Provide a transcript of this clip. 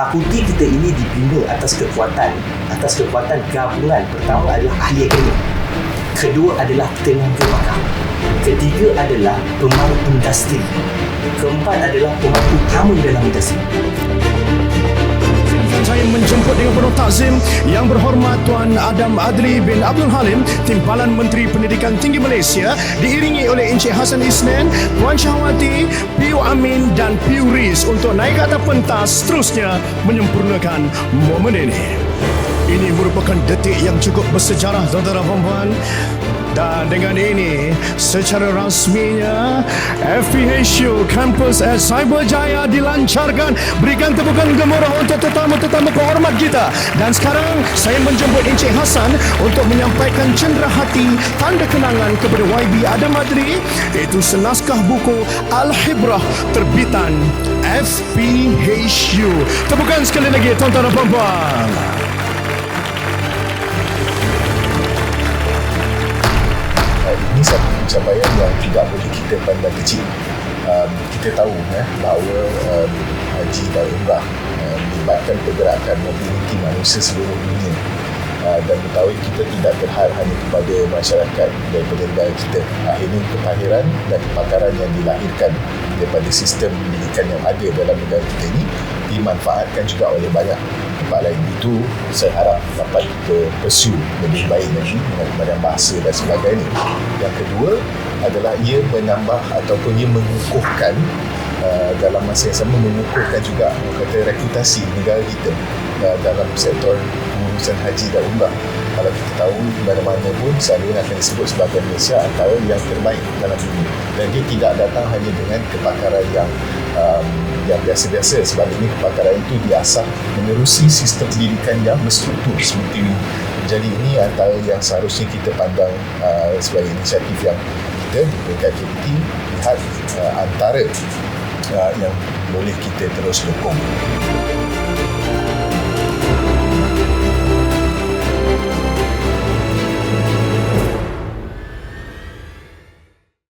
fakulti kita ini dibina atas kekuatan gabungan. Pertama adalah ahli akademik, kedua adalah tenaga pakar, ketiga adalah pemangku industri, keempat adalah pemangku utama dalam industri. Saya menjemput dengan penuh takzim Yang berhormat Tuan Adam Adli bin Abdul Halim, Timbalan Menteri Pendidikan Tinggi Malaysia, diiringi oleh Encik Hassan Isnin, Puan Syahwati, Piu Amin dan Piu Riz untuk naik ke atas pentas seterusnya menyempurnakan momen ini. Ini merupakan detik yang cukup bersejarah, tuan-tuan dan puan-puan. Dan dengan ini, secara rasminya FPHU Kampus Cyberjaya dilancarkan. Berikan tepukan gemuruh untuk tetamu-tetamu kehormat kita. Dan sekarang saya menjemput Encik Hassan untuk menyampaikan cenderahati tanda kenangan kepada YB Adam Adli, iaitu senaskah buku Al-Hibrah terbitan FPHU. Tepukan sekali lagi, tuan-tuan dan puan-puan. Ini satu pencapaian yang tidak boleh kita pandang kecil. Kita tahu bahawa haji dan umrah melibatkan pergerakan mobiliti manusia seluruh dunia, dan mengetahui kita tidak berhad hanya kepada masyarakat daripada negara kita. Akhirnya kemahiran dan kepakaran yang dilahirkan daripada sistem pendidikan yang ada dalam negara kita ini dimanfaatkan juga oleh banyak tempat lain. Itu saya harap dapat kita pursue lebih baik lagi dengan bahasa dan sebagainya. Yang kedua adalah ia menambah ataupun ia mengukuhkan dalam masa yang sama mengukuhkan juga kata reputasi negara kita dalam sektor pengurusan haji dan umrah. Kalau kita tahu di mana-mana pun selalu akan disebut sebagai Malaysia antara yang terbaik dalam dunia, dan dia tidak datang hanya dengan kepakaran yang biasa-biasa. Sebaliknya kepakaran itu diasah menerusi sistem pendidikan yang berstruktur seperti ini. Jadi ini antara yang seharusnya kita pandang sebagai inisiatif yang kita di peringkat KPT lihat antara yang boleh kita terus dukung.